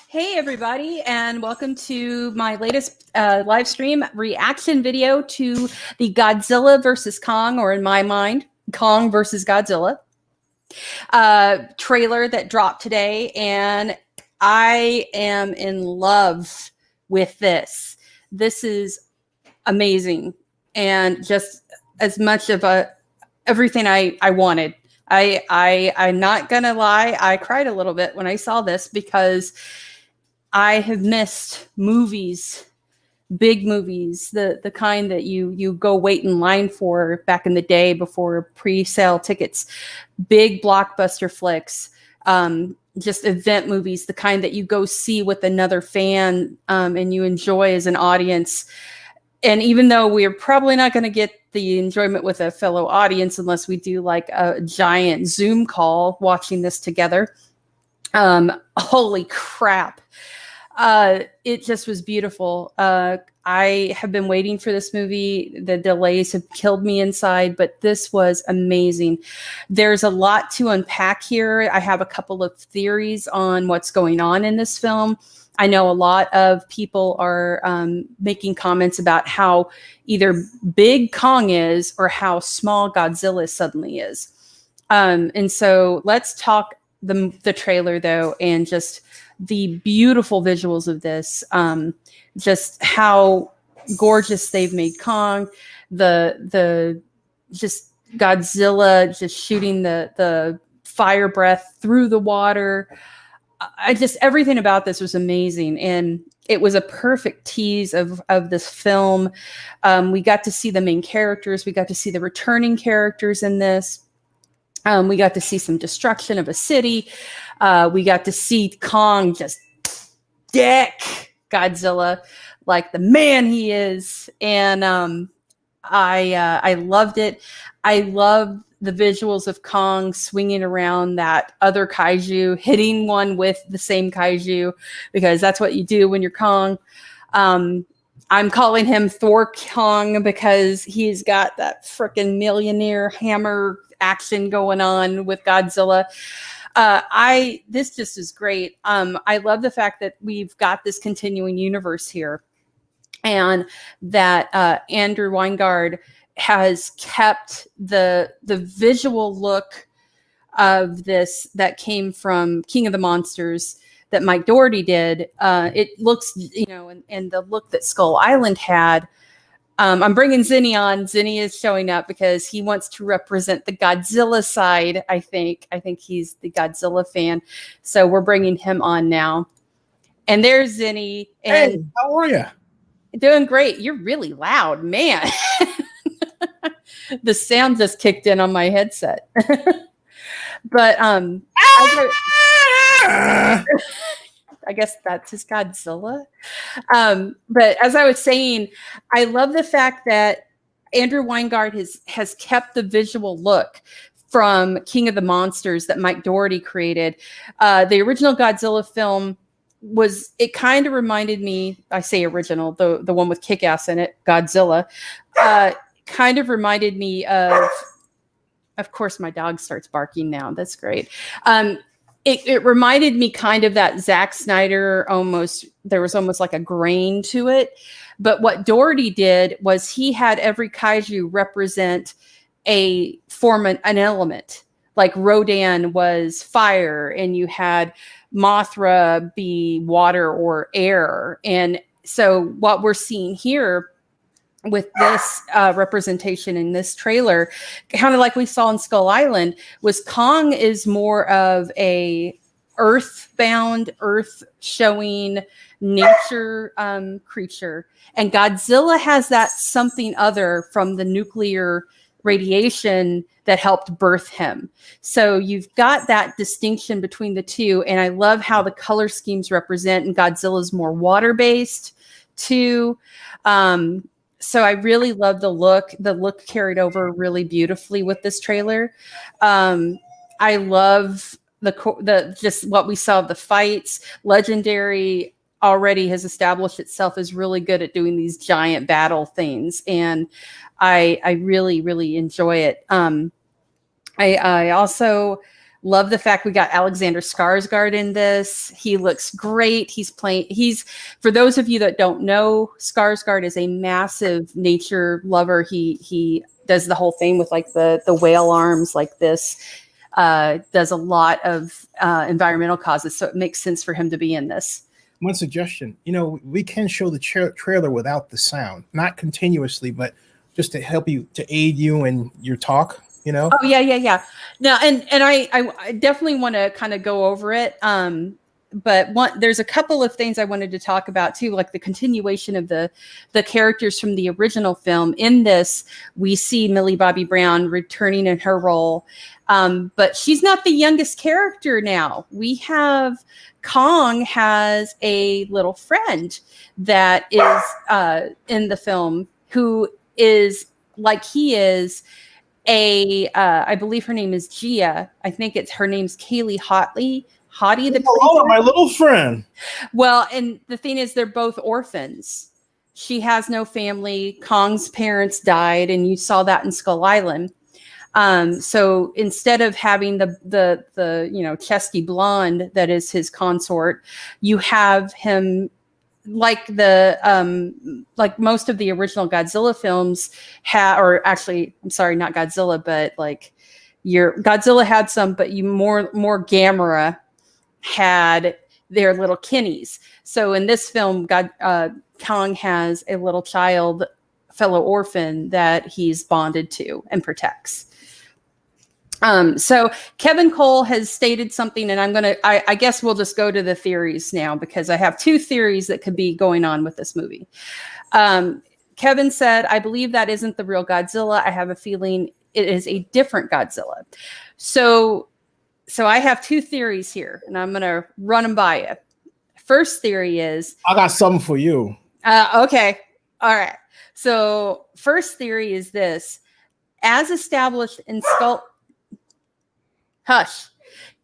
Hey everybody, and welcome to my latest live stream reaction video to the Godzilla versus Kong, or in my mind, Kong versus Godzilla trailer that dropped today, and I am in love with this. This is amazing, and just as much of everything I wanted. I'm not gonna lie, I cried a little bit when I saw this because I have missed movies, big movies, the kind that you go wait in line for back in the day before pre-sale tickets, big blockbuster flicks, just event movies, the kind that you go see with another fan and you enjoy as an audience. And even though we're probably not going to get the enjoyment with a fellow audience unless we do like a giant Zoom call watching this together, holy crap. It just was beautiful. I have been waiting for this movie. The delays have killed me inside, but this was amazing. There's a lot to unpack here. I have a couple of theories on what's going on in this film. I know a lot of people are making comments about how either big Kong is or how small Godzilla suddenly is. And so let's talk the trailer though, and just the beautiful visuals of this, just how gorgeous they've made Kong, the just Godzilla just shooting the fire breath through the water. Everything about this was amazing, and it was a perfect tease of this film. We got to see the main characters, we got to see the returning characters in this. We got to see some destruction of a city. We got to see Kong just deck Godzilla like the man he is. And I loved it. I love the visuals of Kong swinging around that other kaiju, hitting one with the same kaiju, because that's what you do when you're Kong. I'm calling him Thor Kong because he's got that freaking millionaire hammer action going on with Godzilla. This just is great. I love the fact that we've got this continuing universe here, and that Andrew Weingard has kept the visual look of this that came from King of the Monsters that Mike Dougherty did. It looks, and the look that Skull Island had. I'm bringing Zennie on. Zennie is showing up because he wants to represent the Godzilla side, I think. I think he's the Godzilla fan. So we're bringing him on now. And there's Zennie. And hey, how are you? Doing great. You're really loud, man. The sound just kicked in on my headset. But I guess that's his Godzilla. But as I was saying, I love the fact that Andrew Weingard has kept the visual look from King of the Monsters that Mike Dougherty created. The original Godzilla film it kind of reminded me, I say original, the one with Kick-Ass in it, Godzilla, kind of reminded me of course my dog starts barking now. That's great. It reminded me kind of that Zack Snyder there was almost like a grain to it. But what Dougherty did was he had every kaiju represent an element. Like Rodan was fire, and you had Mothra be water or air. And so what we're seeing here with this representation in this trailer, kind of like we saw in Skull Island, was Kong is more of a earthbound, earth showing nature creature, and Godzilla has that something other from the nuclear radiation that helped birth him. So you've got that distinction between the two, and I love how the color schemes represent, and Godzilla's more water-based too. So I really love the look. The look carried over really beautifully with this trailer. I love just what we saw of the fights. Legendary already has established itself as really good at doing these giant battle things, and I really, really enjoy it. I also Love the fact we got Alexander Skarsgård in this. He looks great. He's for those of you that don't know, Skarsgård is a massive nature lover. He does the whole thing with like the whale arms like this. Does a lot of environmental causes, so it makes sense for him to be in this. One suggestion, we can show the trailer without the sound, not continuously, but just to help you, to aid you in your talk. Oh yeah. No, and I definitely want to kind of go over it. But there's a couple of things I wanted to talk about too, like the continuation of the characters from the original film. In this, we see Millie Bobby Brown returning in her role, but she's not the youngest character now. We have Kong has a little friend that is in the film who is like he is. I believe her name is Gia. I think her name's Kaylee Hottie. My little friend. Well, and the thing is, they're both orphans. She has no family. Kong's parents died, and you saw that in Skull Island. So instead of having the chesty blonde that is his consort, you have him like like most of the original Godzilla films or actually, I'm sorry, not Godzilla, but like Godzilla had some, but more Gamera had their little kinnies. So in this film, Kong has a little fellow orphan that he's bonded to and protects. So Kevin Cole has stated something, and I guess we'll just go to the theories now, because I have two theories that could be going on with this movie. Kevin said, I believe that isn't the real Godzilla. I have a feeling it is a different Godzilla. So I have two theories here, and I'm going to run them by you. First theory is... I got something for you. Okay. All right. So first theory is this. As established in Hush.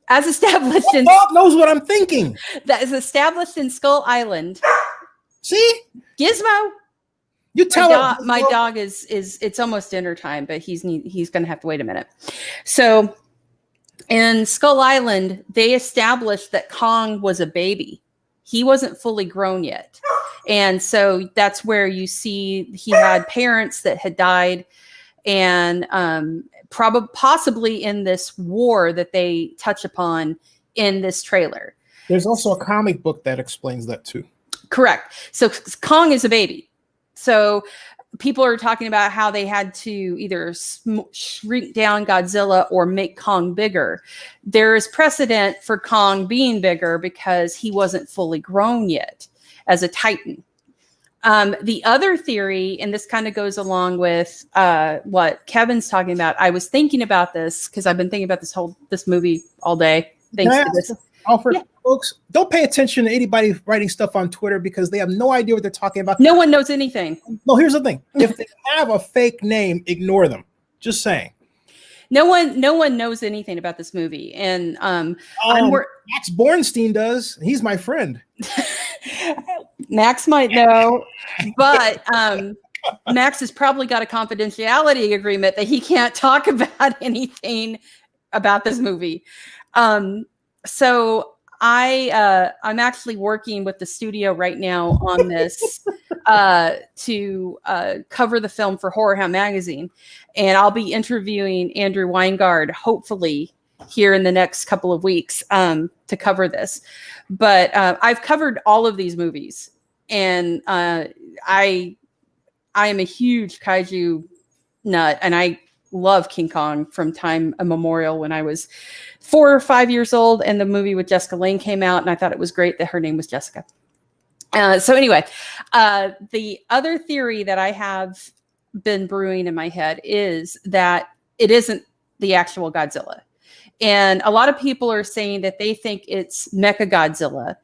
As established in... Bob knows what I'm thinking. That is established in Skull Island. See? Gizmo. You tell him. My dog is it's almost dinner time, but he's going to have to wait a minute. So in Skull Island, they established that Kong was a baby. He wasn't fully grown yet. And so that's where you see he had parents that had died, and possibly in this war that they touch upon in this trailer. There's also a comic book that explains that too. Correct. So Kong is a baby. So people are talking about how they had to either shrink down Godzilla or make Kong bigger. There is precedent for Kong being bigger because he wasn't fully grown yet as a Titan. The other theory, and this kind of goes along with what Kevin's talking about. I was thinking about this because I've been thinking about this movie all day. Thanks to this. Alfred, folks, don't pay attention to anybody writing stuff on Twitter because they have no idea what they're talking about. No one knows anything. No, here's the thing. If they have a fake name, ignore them. Just saying. No one knows anything about this movie. And Max Bornstein does. He's my friend. Max might know, but Max has probably got a confidentiality agreement that he can't talk about anything about this movie. So I'm actually working with the studio right now on this to cover the film for Horror Hound Magazine, and I'll be interviewing Andrew Weingard hopefully here in the next couple of weeks to cover this. But I've covered all of these movies, and I am a huge kaiju nut, and I love King Kong from time immemorial. When I was 4 or 5 years old and the movie with Jessica Lange came out, and I thought it was great that her name was Jessica. So anyway, the other theory that I have been brewing in my head is that it isn't the actual Godzilla. And a lot of people are saying that they think it's Mecha Godzilla.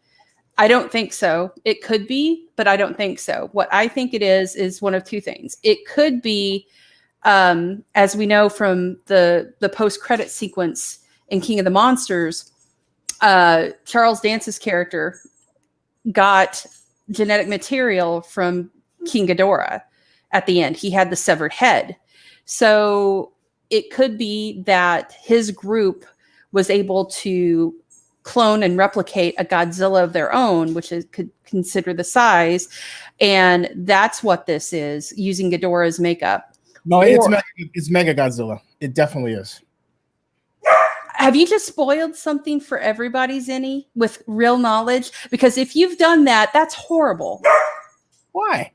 I don't think so. It could be, but I don't think so. What I think it is one of two things. It could be, as we know from the post-credit sequence in King of the Monsters, Charles Dance's character got genetic material from King Ghidorah at the end. He had the severed head. So it could be that his group was able to clone and replicate a Godzilla of their own, which is could consider the size. And that's what this is, using Ghidorah's makeup. No, it's Mega Godzilla. It definitely is. Have you just spoiled something for everybody, Zennie, with real knowledge? Because if you've done that, that's horrible. Why?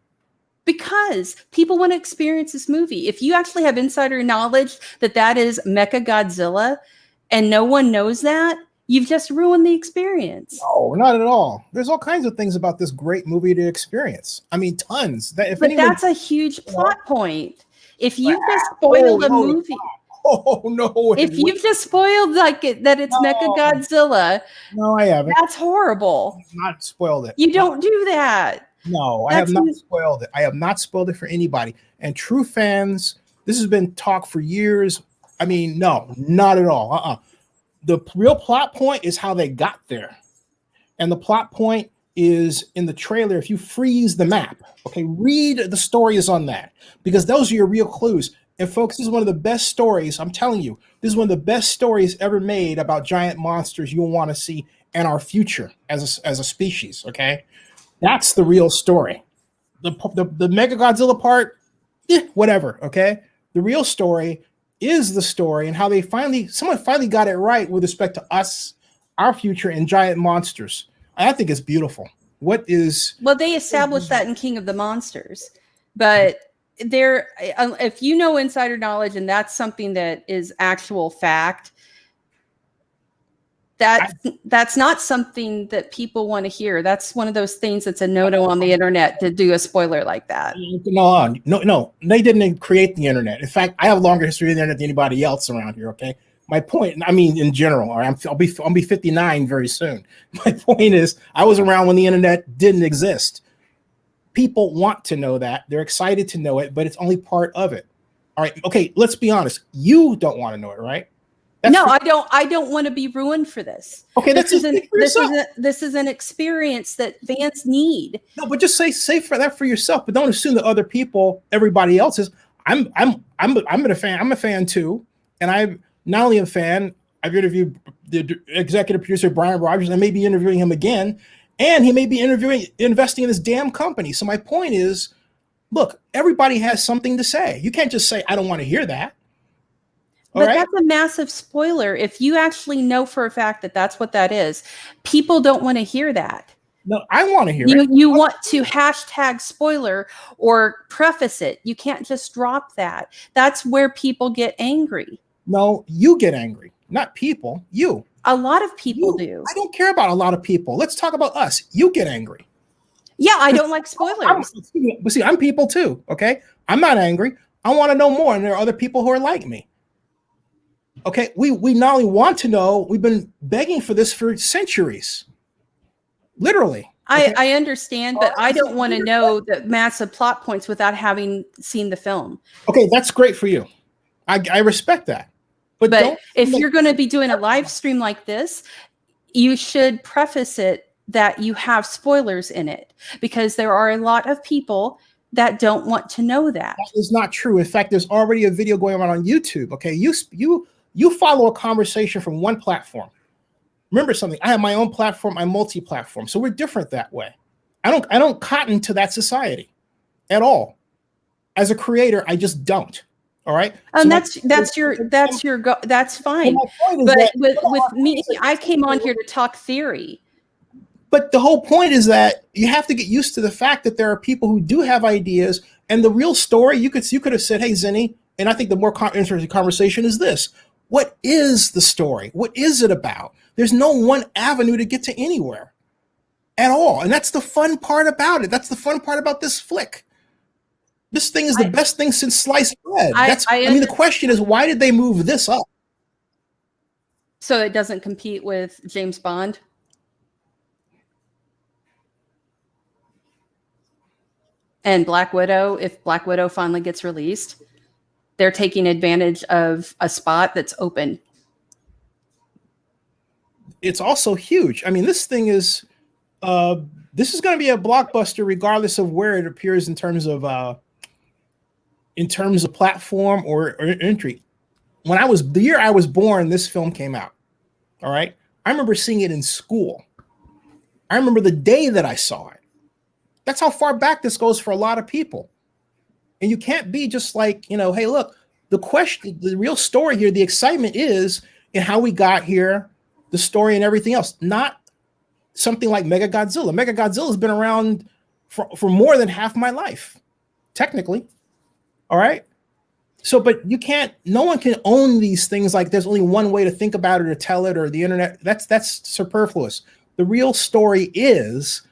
Because people want to experience this movie. If you actually have insider knowledge that that is Mecha Godzilla and no one knows that, you've just ruined the experience. No, not at all. There's all kinds of things about this great movie to experience. I mean, tons. That's a huge plot point. If you just spoiled a movie... Oh no! If you've just spoiled that it's Mecha Godzilla, no, I haven't. That's horrible. I've not spoiled it. You don't do that. No, I have not spoiled it. I have not spoiled it for anybody. And true fans, this has been talk for years. I mean, no, not at all. The real plot point is how they got there, and the plot point is in the trailer. If you freeze the map, okay, read the stories on that, because those are your real clues. And folks, this is one of the best stories. I'm telling you, this is one of the best stories ever made about giant monsters you'll want to see in our future as a species. Okay, that's the real story. The Mega Godzilla part, whatever. Okay, the real story is the story and how someone finally got it right with respect to us, our future, and giant monsters. I think it's beautiful. Well, they established that in King of the Monsters, but if you know insider knowledge and that's something that is actual fact, that's not something that people want to hear. That's one of those things that's a no-no on the internet to do a spoiler like that. No, they didn't create the internet. In fact, I have a longer history of the internet than anybody else around here. Okay, my point, I mean, in general, I'll be 59 very soon. My point is, I was around when the internet didn't exist. People want to know that. They're excited to know it, but it's only part of it. All right. Okay. Let's be honest. You don't want to know it, right? I don't. I don't want to be ruined for this. Okay. This is an experience that fans need. No, but just say for that for yourself, but don't assume that other people, everybody else is. I'm a fan. I'm a fan too. And I'm not only a fan, I've interviewed the executive producer, Brian Rogers. I may be interviewing him again. And he may be investing in this damn company. So my point is, look, everybody has something to say. You can't just say, I don't want to hear that. But that's a massive spoiler. If you actually know for a fact that that's what that is, people don't want to hear that. No, I want to hear it. You want to hashtag spoiler or preface it. You can't just drop that. That's where people get angry. No, you get angry, not people. You. A lot of people do. I don't care about a lot of people. Let's talk about us. You get angry. Yeah, I don't like spoilers. I'm people too, okay? I'm not angry. I want to know more, and there are other people who are like me. Okay, we not only want to know, we've been begging for this for centuries. Literally. Okay? I understand, but I don't want to know the massive plot points without having seen the film. Okay, that's great for you. I respect that. But if you're going to be doing a live stream like this, you should preface it that you have spoilers in it, because there are a lot of people that don't want to know that. That is not true. In fact, there's already a video going on YouTube. Okay, you follow a conversation from one platform. Remember something. I have my own platform. I'm multi-platform, so we're different that way. I don't cotton to that society at all. As a creator, I just don't. All right. And that's fine. But with me, I came on here to talk theory. But the whole point is that you have to get used to the fact that there are people who do have ideas, and the real story, you could have said, hey, Zennie, and I think the more interesting conversation is this. What is the story? What is it about? There's no one avenue to get to anywhere at all. And that's the fun part about it. That's the fun part about this flick. This thing is the best thing since sliced bread. I mean, the question is, why did they move this up? So it doesn't compete with James Bond? And Black Widow, if Black Widow finally gets released, they're taking advantage of a spot that's open. It's also huge. I mean, this thing is, this is going to be a blockbuster regardless of where it appears in terms of platform or entry. The year I was born, this film came out. All right. I remember seeing it in school. I remember the day that I saw it. That's how far back this goes for a lot of people. And you can't be just like, hey, look, the question, the real story here, the excitement is in how we got here, the story and everything else, not something like Mega Godzilla. Mega Godzilla has been around for more than half my life, technically. All right. So, but no one can own these things like there's only one way to think about it or tell it or the internet. That's superfluous. The real story is,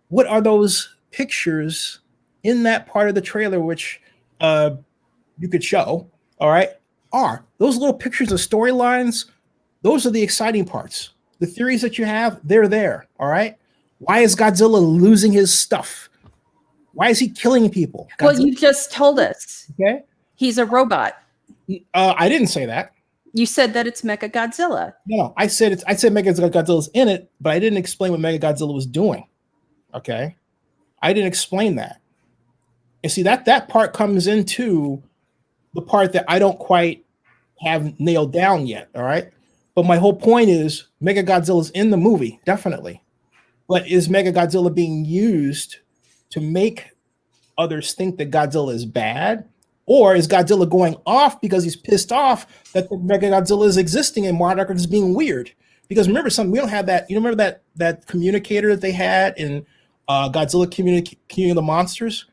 what are those pictures in that part of the trailer, which you could show, all right, are those little pictures of storylines. Those are the exciting parts. The theories that you have, they're there, all right? Why is Godzilla losing his stuff? Why is he killing people? Well, you just told us. Okay. He's a robot. I didn't say that. You said that it's Mecha Godzilla. No, I said Mecha Godzilla's in it, but I didn't explain what Mecha Godzilla was doing. Okay. I didn't explain that. And see, that part comes into the part that I don't quite have nailed down yet. All right. But my whole point is Mega Godzilla's in the movie, definitely. But is Mega Godzilla being used to make others think that Godzilla is bad? Or is Godzilla going off because he's pissed off that the Mega Godzilla is existing and Monarch is being weird? Because remember, we don't have that. You remember that communicator that they had in Godzilla King of the Monsters?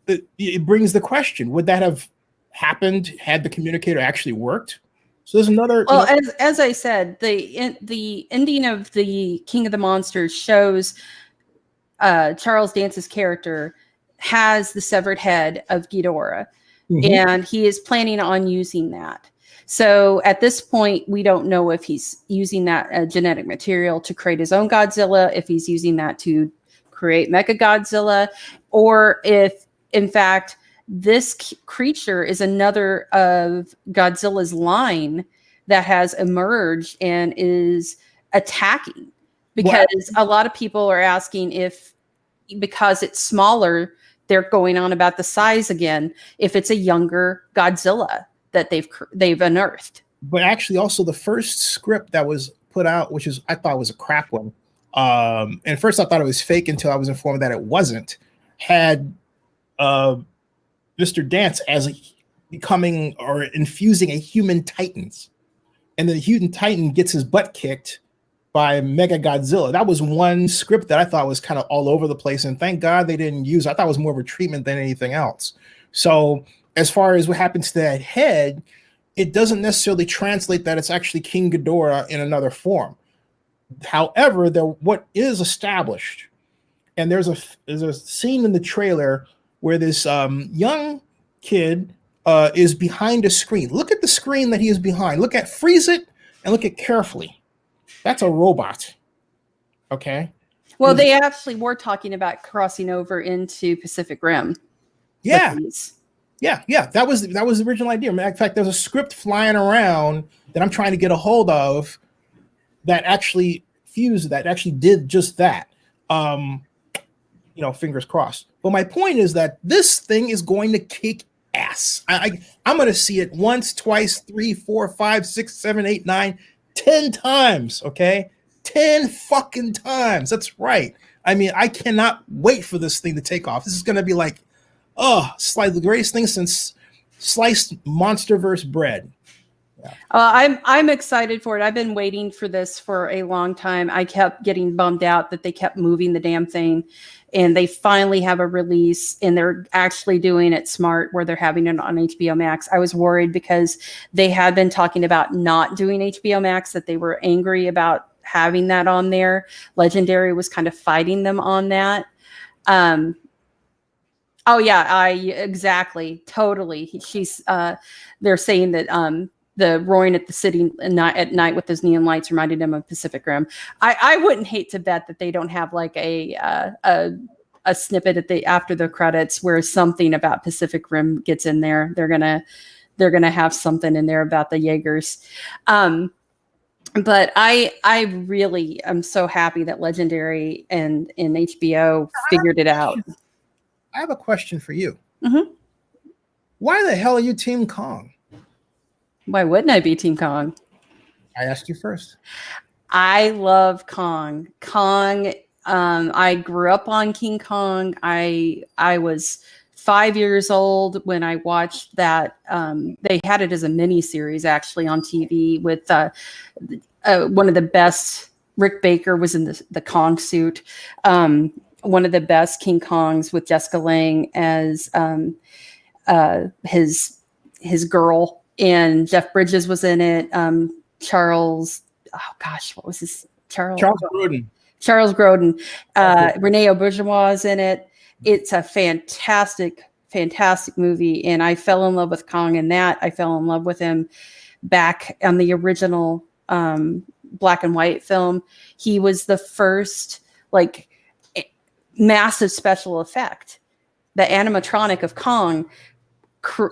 It brings the question: would that have happened had the communicator actually worked? So there's another. Well, as I said, the ending of the King of the Monsters shows Charles Dance's character has the severed head of Ghidorah, and he is planning on using that. So at this point, we don't know if he's using that genetic material to create his own Godzilla, if he's using that to create Mecha Godzilla, or if, in fact, this creature is another of Godzilla's line that has emerged and is attacking. Because a lot of people are asking if, because it's smaller, they're going on about the size again, if it's a younger Godzilla that they've unearthed. But actually, also the first script that was put out, which I thought was a crap one. And first I thought it was fake until I was informed that it wasn't. Had Mr. Dance as becoming or infusing a human titans, and the human titan gets his butt kicked by Mega Godzilla. That was one script that I thought was kind of all over the place, and thank God they didn't use it. I thought it was more of a treatment than anything else. So as far as what happens to that head, it doesn't necessarily translate that it's actually King Ghidorah in another form. However, what is established, and there's a scene in the trailer where this young kid is behind a screen. Look at the screen that he is behind. Freeze it and look at carefully. That's a robot. Okay. Well, they actually were talking about crossing over into Pacific Rim. Yeah. Yeah. That was the original idea. In fact, there's a script flying around that I'm trying to get a hold of that actually fused that, actually did just that. Fingers crossed. But my point is that this thing is going to kick ass. I'm going to see it once, twice, 3, 4, 5, 6, 7, 8, 9, 10 times. Okay. 10 fucking times. That's right. I mean, I cannot wait for this thing to take off. This is going to be like, the greatest thing since sliced Monsterverse bread. Yeah. I'm excited for it. I've been waiting for this for a long time. I kept getting bummed out that they kept moving the damn thing, and they finally have a release, and they're actually doing it smart where they're having it on HBO Max. I was worried because they had been talking about not doing HBO Max, that they were angry about having that on there. Legendary was kind of fighting them on that. Oh yeah, exactly, totally. She's they're saying that the roaring at the city at night with those neon lights reminded him of Pacific Rim. I wouldn't hate to bet that they don't have like a snippet after the credits where something about Pacific Rim gets in there. They're gonna have something in there about the Jaegers. But I really am so happy that Legendary and HBO figured it out. I have a question for you. Mm-hmm. Why the hell are you Team Kong? Why wouldn't I be Team Kong? I asked you first. I love Kong. Kong. I grew up on King Kong. I was 5 years old when I watched that. They had it as a mini series actually on TV with one of the best. Rick Baker was in the Kong suit. One of the best King Kongs with Jessica Lange as his girl, and Jeff Bridges was in it. Charles, oh gosh, what was his Charles Grodin. Charles Grodin. Renee Auberjonois is in it. It's a fantastic movie, and I fell in love with Kong in that. I fell in love with him back on the original black and white film. He was the first like massive special effect. The animatronic of Kong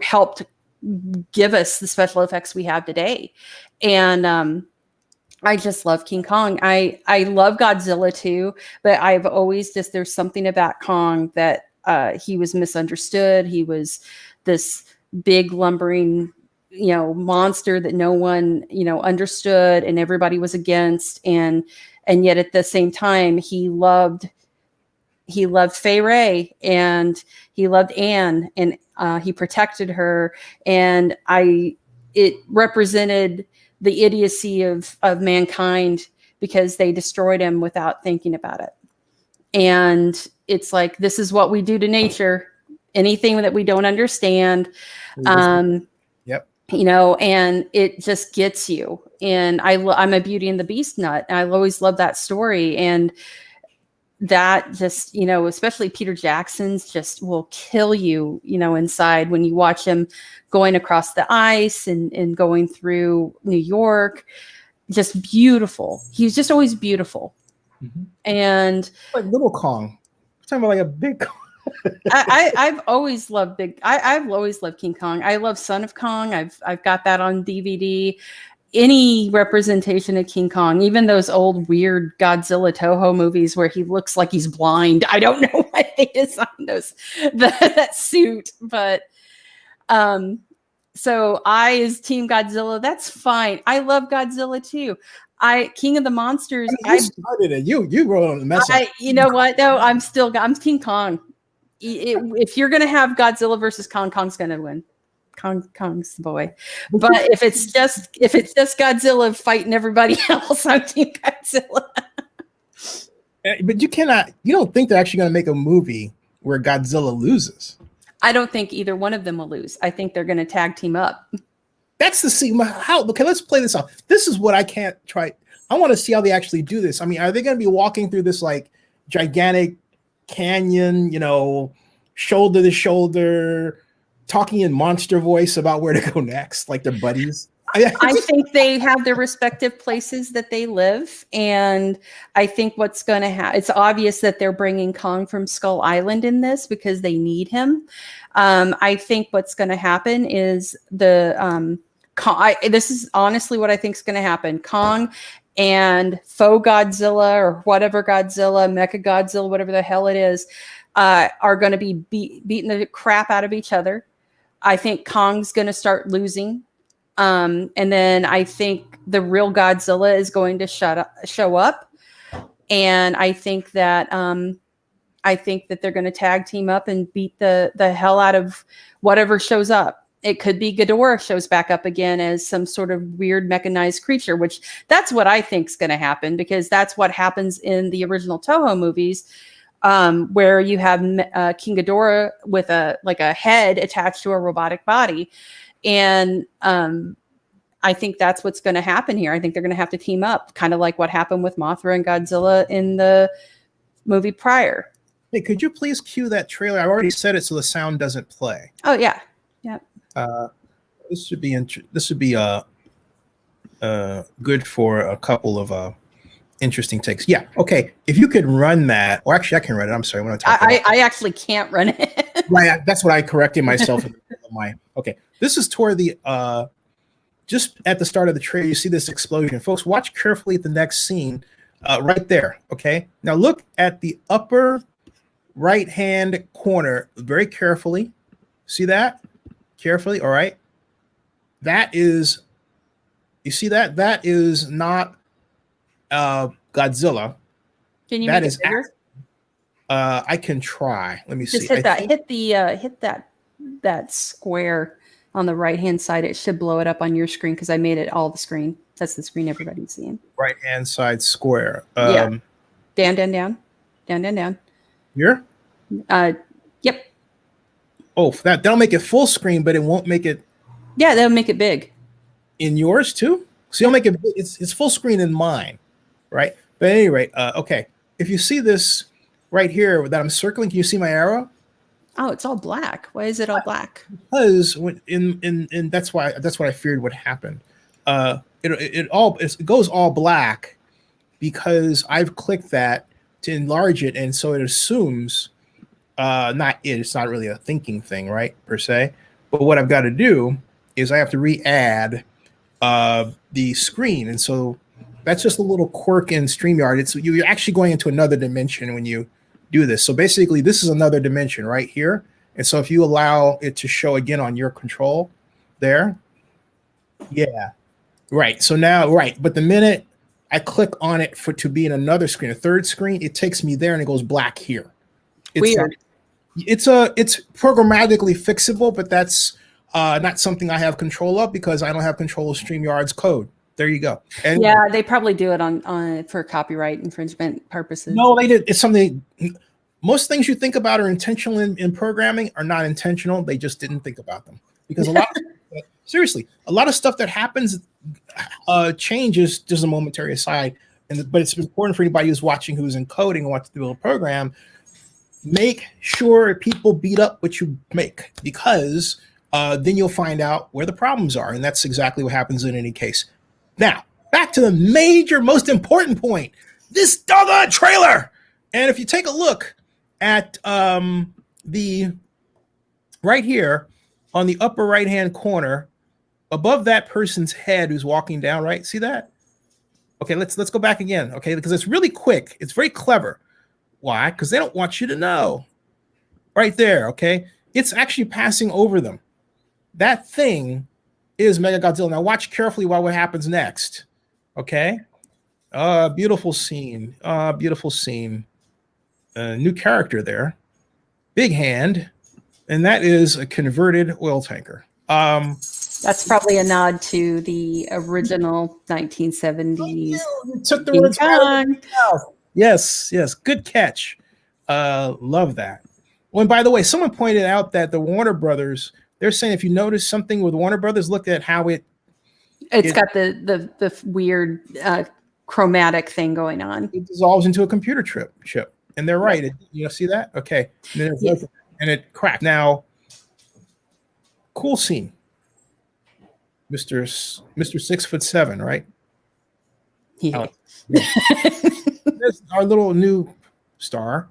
helped give us the special effects we have today. And I just love King Kong. I love Godzilla too, but I've always just, there's something about Kong that he was misunderstood. He was this big lumbering, monster that no one, understood and everybody was against. And yet at the same time, he loved Fay Ray and he loved Anne, and he protected her. And it represented the idiocy of mankind because they destroyed him without thinking about it. And it's like, this is what we do to nature. Anything that we don't understand, yep. And it just gets you. And I'm a Beauty and the Beast nut. And I always love that story. And that just, especially Peter Jackson's just will kill you, inside when you watch him going across the ice and going through New York. Just beautiful. He's just always beautiful. Mm-hmm. And like little Kong. I'm talking about like a big Kong. I've always loved I've always loved King Kong. I love Son of Kong. I've got that on DVD. Any representation of King Kong, even those old weird Godzilla Toho movies where he looks like he's blind. I don't know why they designed that suit, but so I as Team Godzilla, that's fine. I love Godzilla too. King of the Monsters. You started it. You wrote on the message. You know what? No, I'm King Kong. If you're gonna have Godzilla versus Kong, Kong's gonna win. Kong's the boy. But if it's just Godzilla fighting everybody else, I'm Team Godzilla. But you don't think they're actually going to make a movie where Godzilla loses? I don't think either one of them will lose. I think they're going to tag team up. That's the scene. Okay, let's play this out. This is what I can't try. I want to see how they actually do this. I mean, are they going to be walking through this like gigantic canyon, shoulder to shoulder, talking in monster voice about where to go next, like they're buddies? I think they have their respective places that they live. And I think what's going to happen, it's obvious that they're bringing Kong from Skull Island in this because they need him. I think what's going to happen is this is honestly what I think is going to happen. Kong and faux Godzilla or whatever Godzilla, Mecha Godzilla, whatever the hell it is, are going to be beating the crap out of each other. I think Kong's going to start losing. And then I think the real Godzilla is going to show up. And I think that they're going to tag team up and beat the hell out of whatever shows up. It could be Ghidorah shows back up again as some sort of weird mechanized creature, which that's what I think is going to happen, because that's what happens in the original Toho movies, where you have King Ghidorah with a head attached to a robotic body. And I think that's what's going to happen here. I think they're going to have to team up, kind of like what happened with Mothra and Godzilla in the movie prior. Hey, could you please cue that trailer? I've already said it so the sound doesn't play. Oh yeah, yeah. This should be good for a couple of interesting takes. Yeah. Okay. If you could run that, or actually, I can run it. I'm sorry. When I actually can't run it. Right. That's what I corrected myself. Okay. This is toward the just at the start of the trailer. You see this explosion, folks. Watch carefully at the next scene, right there. Okay. Now look at the upper right-hand corner very carefully. See that? Carefully. All right. That is You see that? That is not Godzilla. Can you That make is it bigger? I can try. Let me Just see. hit that. Hit that square on the right hand side. It should blow it up on your screen because I made it all the screen. That's the screen everybody's seeing. Right hand side square. Yeah. Down, down, down, down, down, down. Here. Yep. Oh, that'll make it full screen, but it won't make it. Yeah, that'll make it big. In yours too. So you'll make it. It's full screen in mine, right? But at any rate, okay. If you see this right here that I'm circling, can you see my arrow? Oh, it's all black. Why is it all black? Because when in that's what I feared would happen. It goes all black because I've clicked that to enlarge it, and so it assumes it's not really a thinking thing, right, per se. But what I've got to do is I have to re-add the screen, and so that's just a little quirk in StreamYard. You're actually going into another dimension when you do this. So basically, this is another dimension right here. And so if you allow it to show again on your control there, yeah, right. So now, right, but the minute I click on it to be in another screen, a third screen, it takes me there and it goes black here. It's Weird. It's programmatically fixable, but that's not something I have control of because I don't have control of StreamYard's code. There you go. And yeah, they probably do it on for copyright infringement purposes. No, they did. It's something. Most things you think about are intentional in programming are not intentional. They just didn't think about them because a lot. Seriously, a lot of stuff that happens changes just a momentary aside. But it's important for anybody who's watching, who's encoding and wants to build a program. Make sure people beat up what you make because then you'll find out where the problems are, and that's exactly what happens in any case. Now, back to the major, most important point, this doggone trailer. And if you take a look at the right here on the upper right-hand corner, above that person's head who's walking down, right? See that? Okay, let's go back again, okay? Because it's really quick. It's very clever. Why? Because they don't want you to know. Right there, okay? It's actually passing over them. That thing is Mechagodzilla. Now watch carefully what happens next. Okay. Beautiful scene. Beautiful scene. New character there. Big hand. And that is a converted oil tanker. That's probably a nod to the original 1970s. You took the words out of my mouth. Yes, yes. Good catch. Love that. Well, and by the way, someone pointed out that the Warner Brothers, they're saying if you notice something with Warner Brothers, look at how it's got the weird chromatic thing going on. It dissolves into a computer chip. And they're right. You see that? Okay. And it cracked. Now, cool scene. Mr. 6'7", right? Yeah. That's our little new star.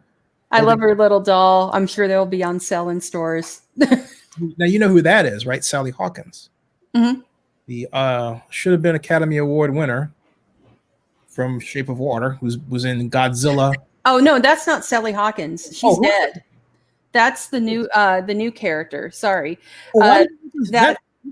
I love her little doll. I'm sure they'll be on sale in stores. Now you know who that is, right? Sally Hawkins. Mm-hmm. The should have been Academy Award winner from Shape of Water, who was in Godzilla. Oh no, that's not Sally Hawkins. She's dead. That's the new character. Sorry. I'm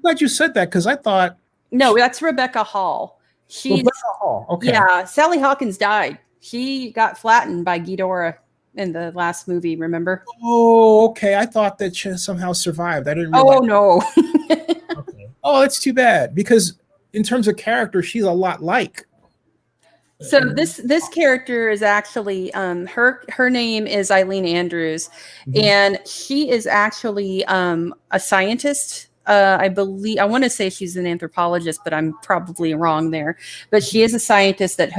glad you said that because I thought no, that's Rebecca Hall. Rebecca Hall. Okay. Yeah, Sally Hawkins died. She got flattened by Ghidorah in the last movie. Remember? Oh, okay. I thought that she somehow survived. I didn't realize. Oh no. Okay. Oh, that's too bad because in terms of character, she's a lot like. So this character is actually her name is Eileen Andrews, and she is actually a scientist. I believe I want to say she's an anthropologist, but I'm probably wrong there. But she is a scientist that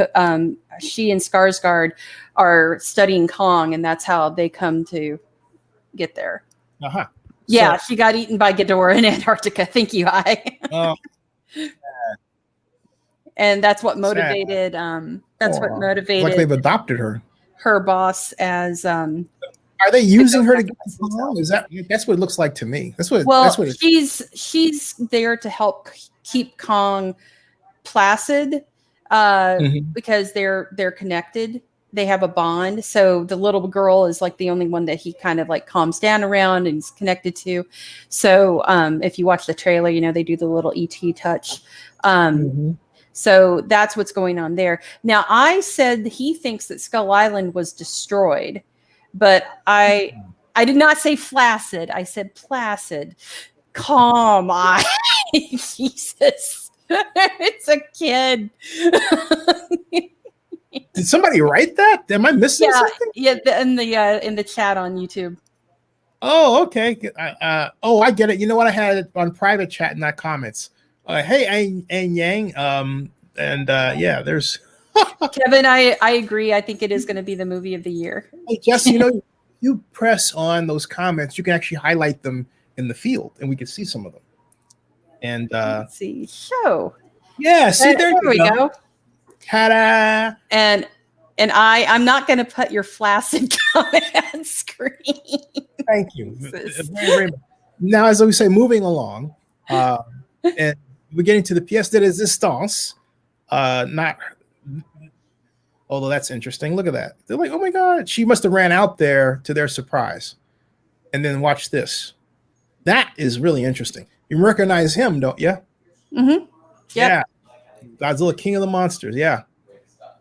she and Skarsgård are studying Kong, and that's how they come to get there. Uh-huh. Yeah, she got eaten by Ghidorah in Antarctica. Thank you, and that's what motivated. What motivated. Like they've adopted her. Her boss as. Are they using her to get Kong? That's what it looks like to me. That's what. She's there to help keep Kong placid, because they're connected. they have a bond. So the little girl is like the only one that he kind of like calms down around and is connected to. So if you watch the trailer, you know, they do the little ET touch. So that's what's going on there. Now, I said he thinks that Skull Island was destroyed, but I did not say flaccid. I said placid. Calm. Jesus. It's a kid. Did somebody write that? Am I missing something? Yeah, in the chat on YouTube. Oh, okay. I get it. You know what? I had it on private chat in that comments. Hey, and Yang. Yeah, there's Kevin. I agree. I think it is going to be the movie of the year. Hey, Jess, you know, you press on those comments, you can actually highlight them in the field, and we can see some of them. And let's see, show. Yeah, see, there we go. Ta-da! And I'm not going to put your flaccid comment on screen. Thank you. Very much. Now, as we say, moving along, and we're getting to the pièce de résistance. Not, although that's interesting. Look at that. They're like, oh my God, she must have ran out there to their surprise. And then watch this. That is really interesting. You recognize him, don't you? Mm-hmm. Yep. Yeah. Godzilla, King of the Monsters. Yeah.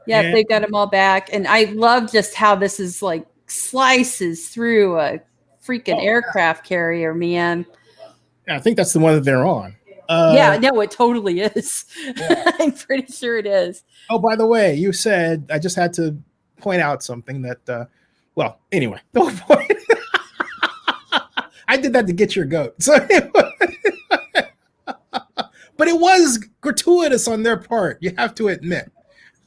Yeah, they've got them all back. And I love just how this is like slices through a freaking aircraft carrier, man. Yeah, I think that's the one that they're on. Yeah, no, it totally is. Yeah. I'm pretty sure it is. Oh, by the way, you said, I just had to point out something that, well, anyway, no point. I did that to get your goat. So but it was gratuitous on their part. You have to admit.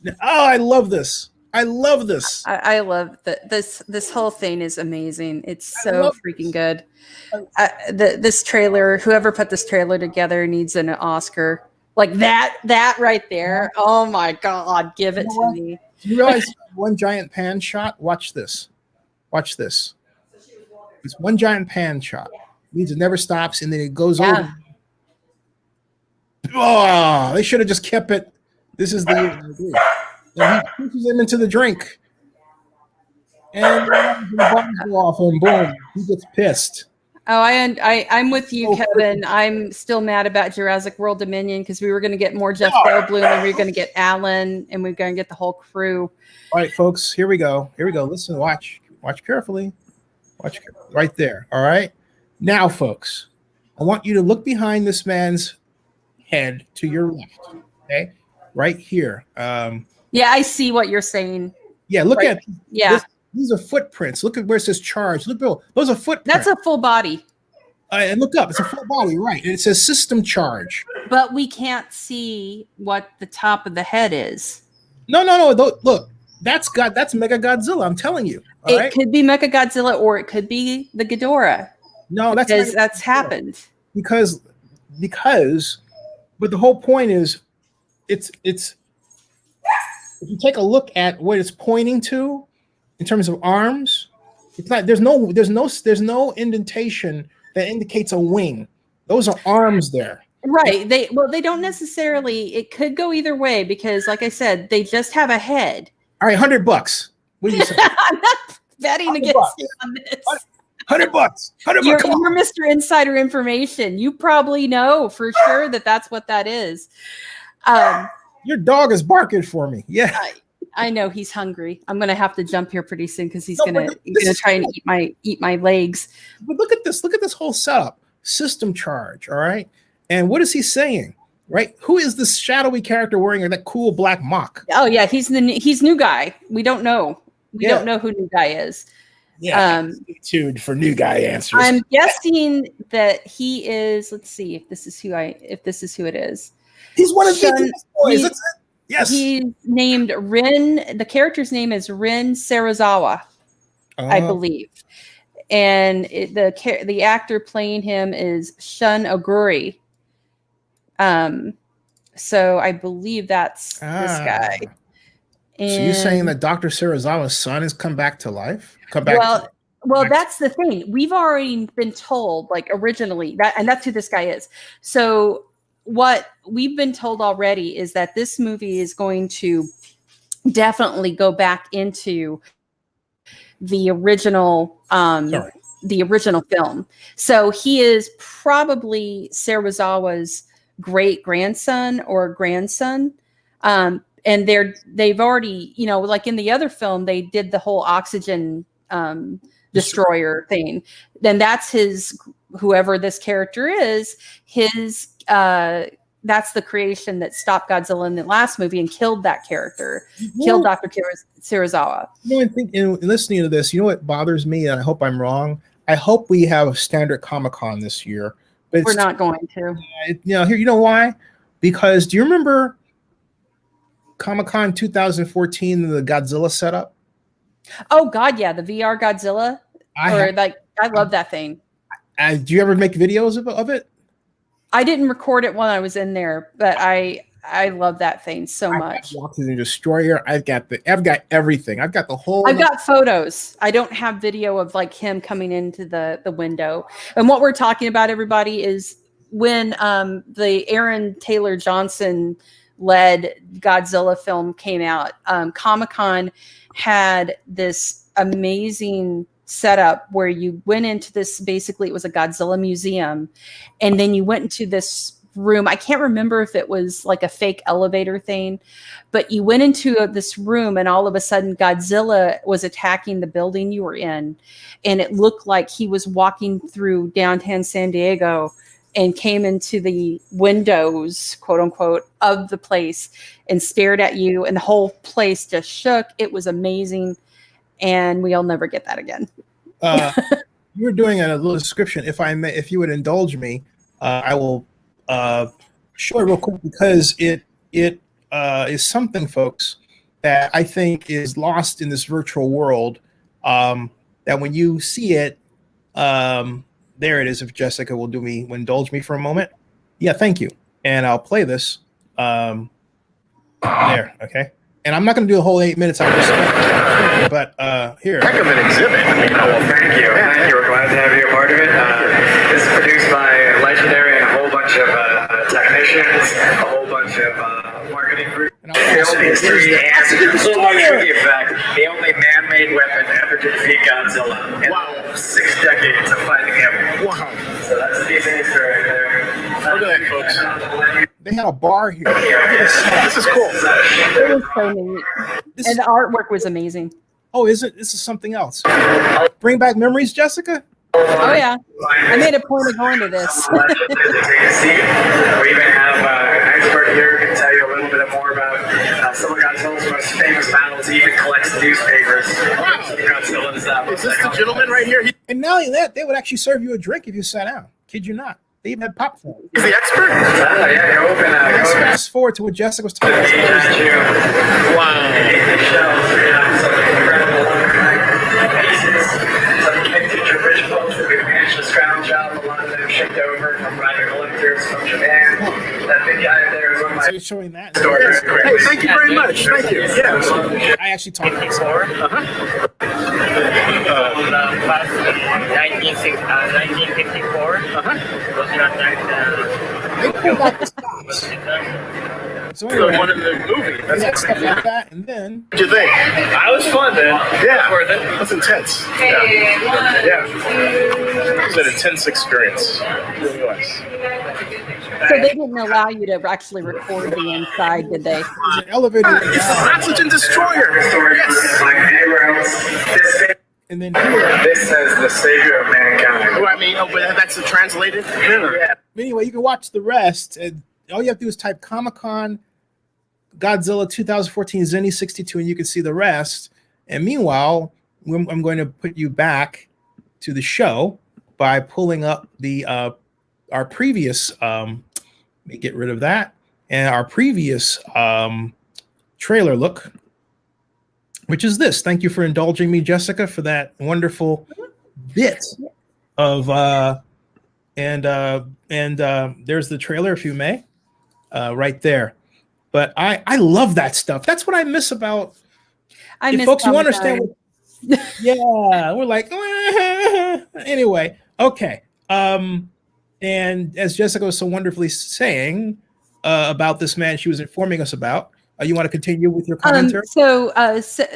Oh, I love this. I love this. I love that. This whole thing is amazing. It's so freaking good. This trailer, whoever put this trailer together needs an Oscar. Like that right there. Oh my God, give it to me. Do you realize one giant pan shot? Watch this. Watch this. It's one giant pan shot. It means it never stops, and then it goes over. Oh, they should have just kept it. This is the. And he pushes him into the drink, and the buttons go off, and boom, he gets pissed. Oh, I'm with you, Kevin. I'm still mad about Jurassic World Dominion because we were going to get more Jeff Goldblum, and we were going to get Alan, and we are going to get the whole crew. All right, folks, here we go. Here we go. Listen, watch carefully. Watch right there. All right. Now, folks, I want you to look behind this man's head to your left. Okay, right here. Yeah, I see what you're saying. Yeah, look at these are footprints. Look at where it says charge. Look, Bill, those are footprints. That's a full body. And look up. It's a full body, right? And it says system charge. But we can't see what the top of the head is. No. Look, that's Mega Godzilla. I'm telling you. It could be Mega Godzilla, or it could be the Ghidorah. No, that's happened. Because, but the whole point is, it's. If you take a look at what it's pointing to, in terms of arms, it's not. There's no indentation that indicates a wing. Those are arms there. Right. They don't necessarily. It could go either way because, like I said, they just have a head. All right, $100. What do you say? I'm not betting against you on this. $100. $100. You're Mr. Insider Information. You probably know for sure that that's what that is. Your dog is barking for me. Yeah, I know he's hungry. I'm gonna have to jump here pretty soon because he's gonna try and eat my legs. But look at this. Look at this whole setup. System charge. All right. And what is he saying? Right? Who is this shadowy character wearing that cool black mock? Oh yeah, he's new guy. We don't know. We don't know who new guy is. Yeah. Stay tuned for new guy answers. I'm guessing that he is. Let's see if this is who it is. He's one of the boys. Yes. He's named Rin. The character's name is Rin Sarazawa, I believe. And the actor playing him is Shun Oguri. So I believe that's this guy. And so you're saying that Dr. Sarazawa's son has come back to life? Well, that's the thing. We've already been told, like originally, that's who this guy is. So what we've been told already is that this movie is going to definitely go back into the original film. So he is probably Serizawa's great grandson or grandson. And they've already, like in the other film, they did the whole oxygen destroyer thing. Then that's whoever this character is, that's the creation that stopped Godzilla in the last movie and killed that character, killed Dr. Serizawa. In listening to this, you know what bothers me, and I hope I'm wrong. I hope we have a standard Comic-Con this year, but we're not going to. Here, you know why? Because do you remember Comic-Con 2014, the Godzilla setup? Oh God, yeah, the VR Godzilla. I love that thing. Do you ever make videos of it? I didn't record it when I was in there, but I love that thing so much. Oxygen destroyer. I've got everything. I've got the whole. I've got photos. I don't have video of like him coming into the window. And what we're talking about, everybody, is when the Aaron Taylor Johnson led Godzilla film came out. Comic-Con had this amazing setup where you went into this, basically it was a Godzilla museum, and then you went into this room. I can't remember if it was like a fake elevator thing, but you went into this room and all of a sudden Godzilla was attacking the building you were in, and it looked like he was walking through downtown San Diego and came into the windows, quote unquote, of the place and stared at you, and the whole place just shook. It was amazing. And we'll never get that again. You were doing a little description. If you would indulge me, I will show it real quick, because it is something, folks, that I think is lost in this virtual world. That when you see it, there it is. If Jessica will indulge me for a moment. Yeah, thank you. And I'll play this. There, okay. And I'm not going to do a whole 8 minutes. But here. Heck of an exhibit. Well, thank you. Thank you. We're glad to have you a part of it. This is produced by Legendary and a whole bunch of technicians, a whole bunch of marketing groups. The only man-made weapon ever to defeat Godzilla. Wow. 6 decades of fighting him. Wow. So that's a decent Easter right there. Look at that, folks. They had a bar here. This is cool. It was so neat. And the artwork was amazing. Oh, this is something else. Bring back memories, Jessica? Oh, yeah. I made a point of going to this. Take a seat. We even have an expert here who can tell you a little bit more about some of Godzilla's most famous battles. He even collects newspapers. Is this the gentleman right here? And not only that, they would actually serve you a drink if you sat down. Kid you not. They even had popcorn. He's the expert? Yeah, you're open. Let's fast forward to what Jessica was talking about. Wow. We've managed to scrounge out a lot of them shipped over from private collectors from Japan. That big guy there is one of my. So you're showing that. Hey, thank you very much. Thank you. Yeah. I actually talked about this. Past 1954 was not that. They pulled out the stops. So anyway, One in the movie. they had stuff like that, and then What'd you think? I was fun, man. Yeah. Worth it. That's intense. Yeah. It was an intense experience. It really was. So they didn't allow you to actually record the inside, did they? there's an elevator, It's the oxygen destroyer. Yes. Like anywhere else, and then here. this says the savior of mankind. Oh, I mean, but that's the translated. Yeah. Anyway, you can watch the rest. And all you have to do is type Comic-Con Godzilla 2014 Zennie 62, and you can see the rest. And meanwhile, I'm going to put you back to the show by pulling up our previous. Let me get rid of that, and our previous trailer look, which is this. Thank you for indulging me, Jessica, for that wonderful bit of and there's the trailer, if you may, right there. But I love that stuff. That's what I miss about. If folks, you understand what, yeah, we're like anyway, okay. And as Jessica was so wonderfully saying about this man she was informing us about, You want to continue with your commentary? So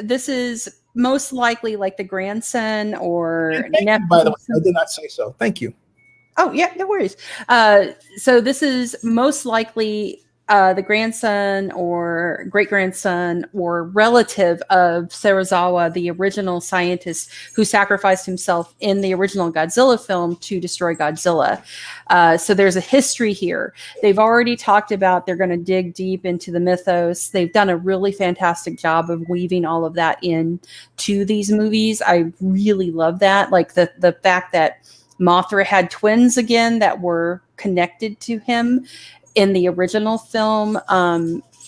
this is most likely like the grandson or And thank you, nephew. by the way, I did not say so. Thank you. Oh yeah, no worries. So this is most likely the grandson or great grandson or relative of Serizawa, the original scientist who sacrificed himself in the original Godzilla film to destroy Godzilla. So there's a history here. They've already talked about they're going to dig deep into the mythos. They've done a really fantastic job of weaving all of that in to these movies. I really love that. Like the fact that Mothra had twins again that were connected to him in the original film,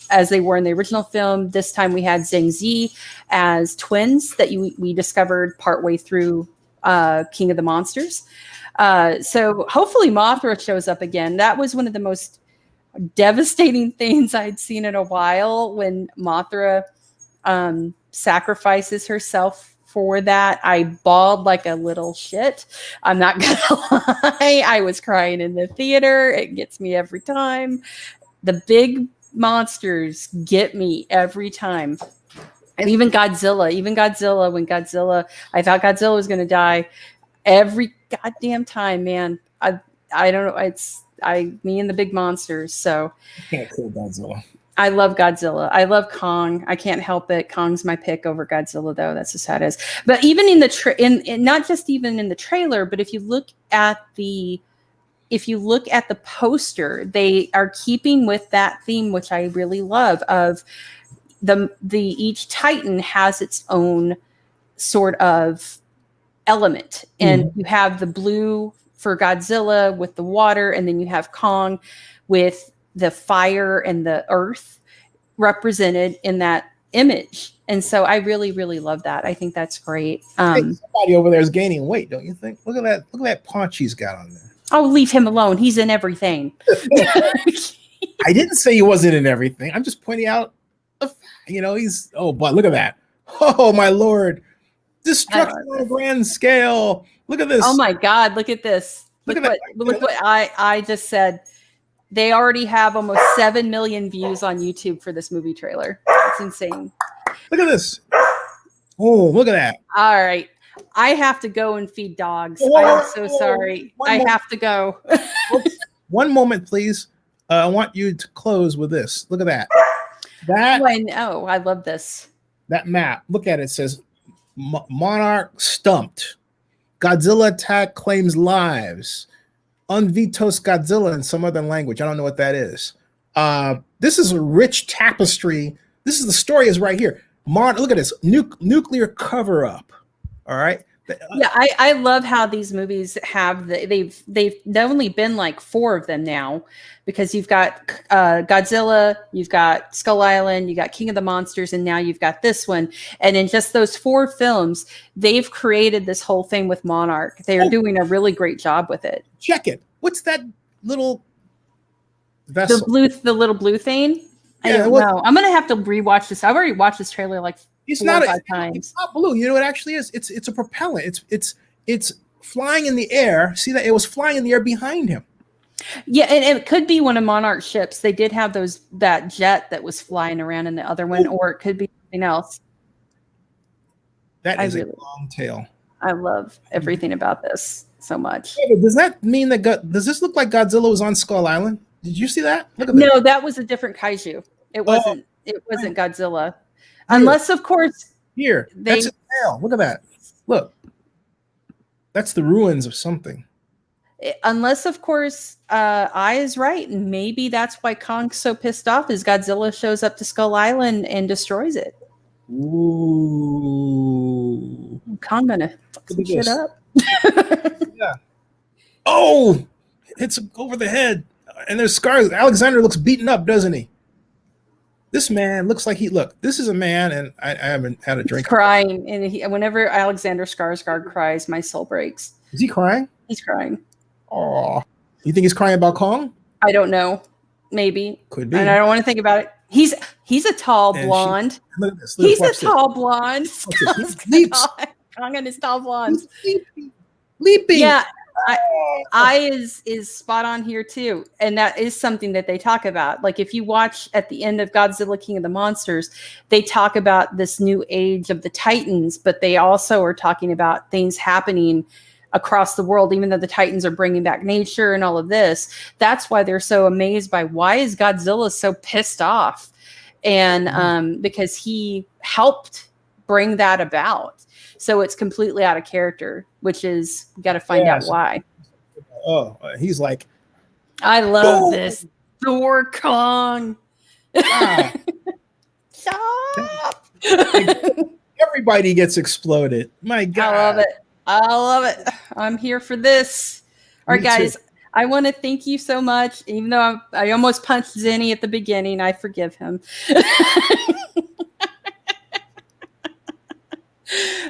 as they were in the original film. This time we had Zhang Zi as twins that we discovered partway through King of the Monsters. So hopefully Mothra shows up again. That was one of the most devastating things I'd seen in a while when Mothra sacrifices herself for that. I bawled like a little shit. I'm not gonna lie. I was crying in the theater. It gets me every time. The big monsters get me every time. And even Godzilla, when I thought Godzilla was gonna die every goddamn time, man. I don't know. It's me and the big monsters. So Can't kill Godzilla. I love Godzilla. I love Kong. I can't help it. Kong's my pick over Godzilla, though. That's as sad as. But even in the not just even in the trailer, but if you look at the poster, they are keeping with that theme, which I really love. Of each Titan has its own sort of element, and you have the blue for Godzilla with the water, and then you have Kong with the fire and the earth represented in that image. And so I really, really love that. I think that's great. Somebody over there is gaining weight, don't you think? Look at that paunch he's got on there. Oh, leave him alone. He's in everything. I didn't say he wasn't in everything. I'm just pointing out, but look at that. Oh, my Lord. Destruction on a grand scale. Look at this. Oh my God. Look at this. Look what I just said. They already have almost 7 million views on YouTube for this movie trailer. It's insane. Look at this. Oh, look at that. All right. I have to go and feed dogs. Whoa, I'm so sorry. I have to go. One moment, please. I want you to close with this. Look at that. I know. I love this. That map. Look at it. It says Monarch stumped. Godzilla attack claims lives. Unvitos Godzilla in some other language. I don't know what that is. This is a rich tapestry. This is the story is right here. Look at this nuclear cover up. All right. Yeah, I love how these movies have they've only been like 4 of them now, because you've got Godzilla, you've got Skull Island, you got King of the Monsters, and now you've got this one. And in just those 4 films, they've created this whole thing with Monarch. They are doing a really great job with it. Check it. What's that little vessel? The little blue thing? Yeah, I don't know. I'm gonna have to rewatch this. I've already watched this trailer like It's 4 not or 5 times. It's not blue. You know what it actually is? It's a propellant. It's flying in the air. See that? It was flying in the air behind him. Yeah, and it could be one of Monarch's ships. They did have that jet that was flying around in the other one, or it could be something else. That is a long tail. I love everything about this so much. Yeah, does that mean does this look like Godzilla was on Skull Island? Did you see that? Look at No, that was a different kaiju. It wasn't. It wasn't Godzilla, unless of course that's a tail. Look at that. Look, that's the ruins of something. Unless of course I is right, and maybe that's why Kong's so pissed off is Godzilla shows up to Skull Island and destroys it. Ooh, Kong gonna fuck some shit up. Yeah. Oh, it's over the head, and there's scars. Alexander looks beaten up, doesn't he? This man looks like this is a man, and I haven't had a drink. He's crying, and whenever Alexander Skarsgård cries, my soul breaks. Is he crying? He's crying. Oh, you think he's crying about Kong? I don't know. Maybe. Could be. And I don't want to think about it. He's a tall blonde. Look at this. He's a tall blonde. Leaps. Kong and his tall blondes. Leaping. Yeah. I is spot on here too, and that is something that they talk about. Like if you watch at the end of Godzilla King of the Monsters, they talk about this new age of the Titans, but they also are talking about things happening across the world, even though the Titans are bringing back nature and all of this. That's why they're so amazed by why is Godzilla so pissed off, and because he helped bring that about. So it's completely out of character, which is you got to find out why. Oh, he's like, I love this Thor Kong. Stop! Everybody gets exploded. My God, I love it. I love it. I'm here for this. All right, guys. I want to thank you so much. Even though I almost punched Zennie at the beginning, I forgive him.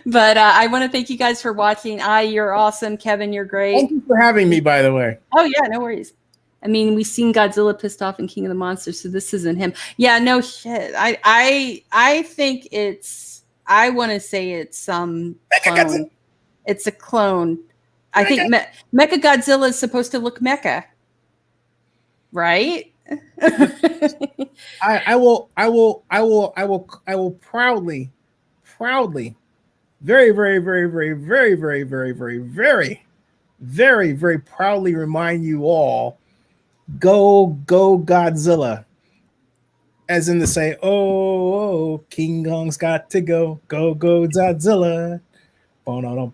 But I want to thank you guys for watching. You're awesome. Kevin, you're great. Thank you for having me, by the way. Oh, yeah, no worries. I mean, we've seen Godzilla pissed off in King of the Monsters, so this isn't him. Yeah, no shit. I think it's, I want to say it's some clone. It's a clone. I think Mecha Godzilla is supposed to look mecha, right? I will proudly, very, very, very, very, very, very, very, very, very, very, very proudly remind you all, go Godzilla. As in to say, oh, King Kong's got to go Godzilla. Oh no.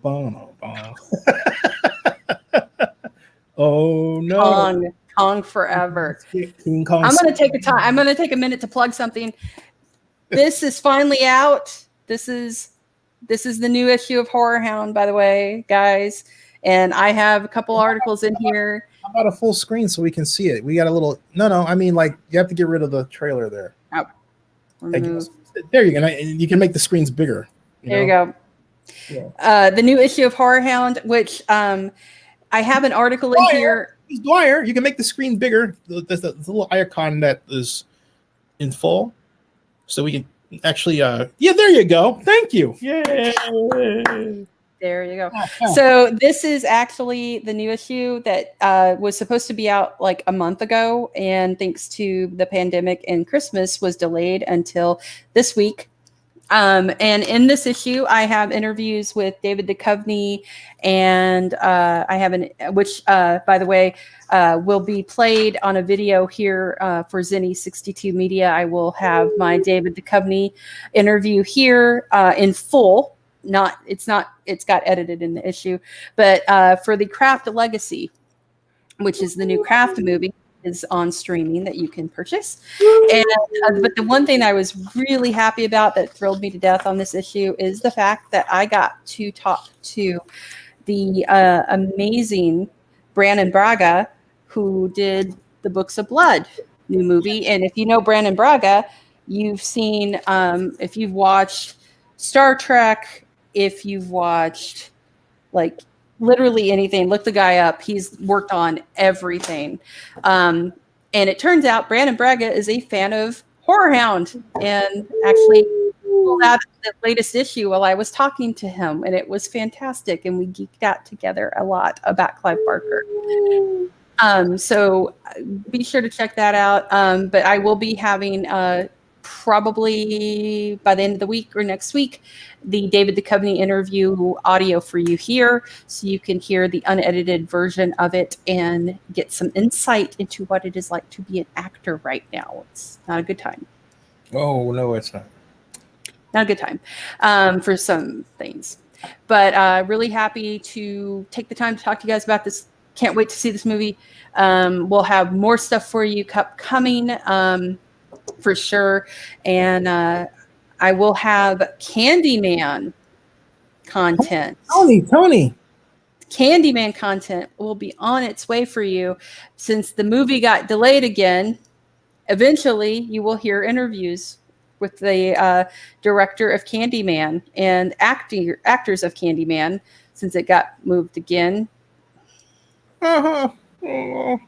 Kong forever. King Kong. I'm going to take a minute to plug something. This is finally out. This is the new issue of Horror Hound, by the way, guys. And I have a couple articles in here. How about a full screen so we can see it? We got a little. No. I mean, like you have to get rid of the trailer there. Oh, there you go. You can make the screens bigger. There you go. Yeah. The new issue of Horror Hound, which I have an article in here. Dwyer, you can make the screen bigger. There's a little icon that is in full, so we can actually. Yeah, there you go. Thank you. Yay. There you go. So this is actually the new issue that was supposed to be out like a month ago, and thanks to the pandemic and Christmas was delayed until this week. And in this issue, I have interviews with David Duchovny, and I have which, by the way, will be played on a video here for Zennie 62 Media. I will have my David Duchovny interview here in full. It's got edited in the issue, but for the Craft Legacy, which is the new Craft movie, is on streaming that you can purchase. And but the one thing I was really happy about that thrilled me to death on this issue is the fact that I got to talk to the amazing Brandon Braga, who did the Books of Blood new movie. And if you know Brandon Braga, you've seen if you've watched Star Trek, if you've watched like literally anything, look the guy up. He's worked on everything. And it turns out Brandon Braga is a fan of Horror Hound and actually pulled out the latest issue while I was talking to him. And it was fantastic. And we geeked out together a lot about Clive Barker. So be sure to check that out. But I will be having probably by the end of the week or next week, the David Duchovny interview audio for you here, so you can hear the unedited version of it and get some insight into what it is like to be an actor right now. It's not a good time. Oh, no, it's not. Not a good time for some things. But really happy to take the time to talk to you guys about this. Can't wait to see this movie. We'll have more stuff for you coming. For sure. And I will have Candyman content. Tony. Candyman content will be on its way for you. Since the movie got delayed again, eventually you will hear interviews with the director of Candyman and actors of Candyman, since it got moved again. Uh-huh. Did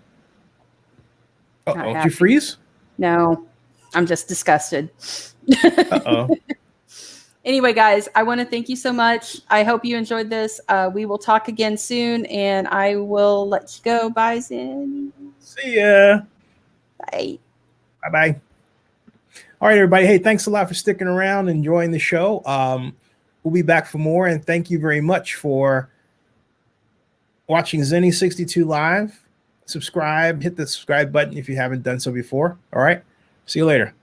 you freeze? No. I'm just disgusted. Uh-oh. Anyway, guys, I want to thank you so much. I hope you enjoyed this. We will talk again soon, and I will let you go. Bye, Zen. See ya. Bye. Bye-bye. All right, everybody. Hey, thanks a lot for sticking around and enjoying the show. We'll be back for more, and thank you very much for watching Zennie 62 Live. Subscribe. Hit the subscribe button if you haven't done so before. All right. See you later.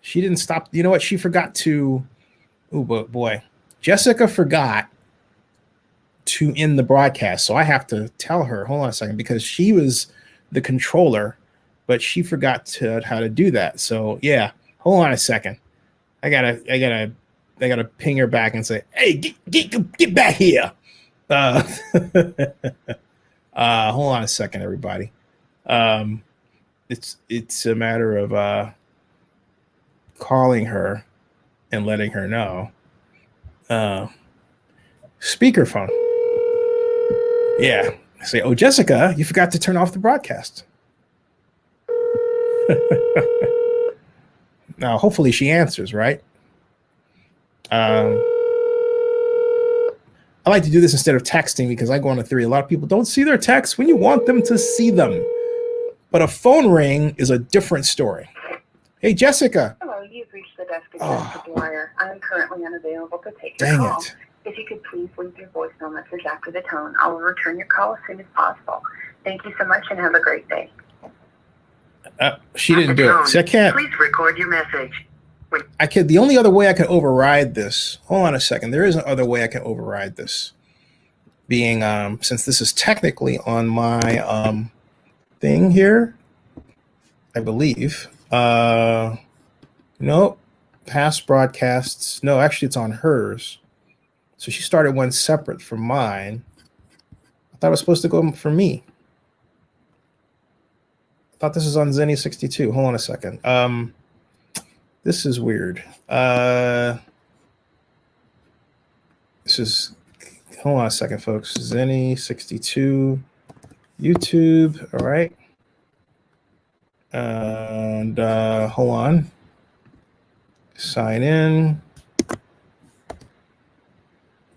She didn't stop. You know what? She forgot to... Oh, boy. Jessica forgot to end the broadcast, so I have to tell her. Hold on a second, because she was the controller, but she forgot how to do that. So yeah, hold on a second. I gotta ping her back and say, "Hey, get back here." Hold on a second, everybody. It's a matter of calling her and letting her know. Speakerphone. Yeah. I say, "Oh, Jessica, you forgot to turn off the broadcast." Now, hopefully she answers, right? I like to do this instead of texting because I go on a theory. A lot of people don't see their texts when you want them to see them. But a phone ring is a different story. Hey, Jessica. Hello, you've reached the desk of Jessica Dwyer. I am currently unavailable to take your Dang call. it. If you could please leave your voicemail message after the tone, I will return your call as soon as possible. Thank you so much and have a great day. She didn't do it. See, I can't. Please record your message. I could. The only other way I can override this. Hold on a second. There is another way I can override this. Being since this is technically on my thing here, I believe. Nope. Past broadcasts. No, actually, it's on hers. So she started one separate from mine. I thought it was supposed to go for me. I thought this is on Zennie 62. Hold on a second. This is weird. This is, hold on a second, folks. Zennie 62, YouTube. All right. And hold on. Sign in.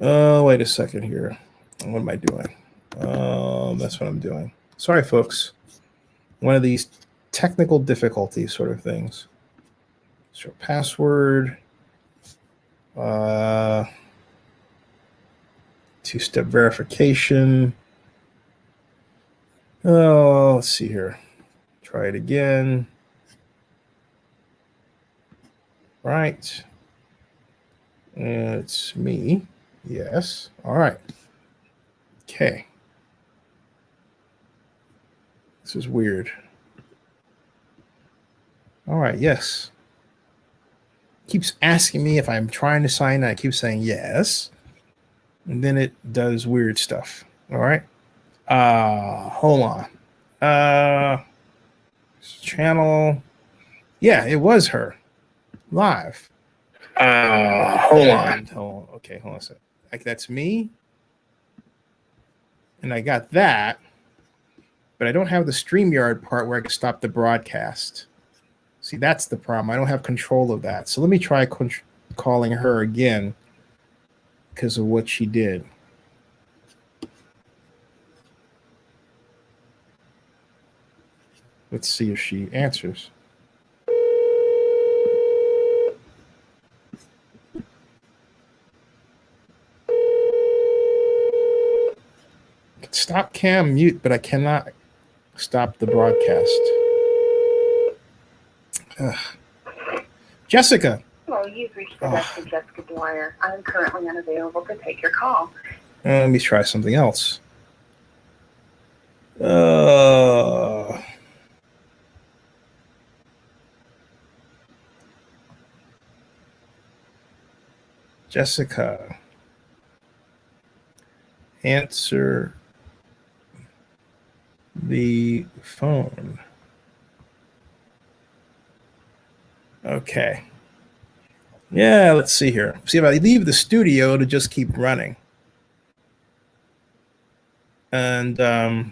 Oh, wait a second here. What am I doing? That's what I'm doing. Sorry, folks. One of these technical difficulty sort of things. So password. Two-step verification. Oh, let's see here. Try it again. Right. It's me. Yes. All right. Okay. This is weird. All right. Yes. Keeps asking me if I'm trying to sign in. I keep saying yes. And then it does weird stuff. All right. Hold on. Channel. Yeah, it was her. Live. Hold on. Okay, hold on a second. Like that's me. And I got that. But I don't have the StreamYard part where I can stop the broadcast. See, that's the problem. I don't have control of that. So let me try calling her again because of what she did. Let's see if she answers. Stop cam mute, but I cannot stop the broadcast. Jessica. Hello, you've reached the desk of Jessica Dwyer. I am currently unavailable to take your call. Let me try something else. Jessica. Answer the phone. Okay. Yeah, let's see here. See if I leave the studio to just keep running. And I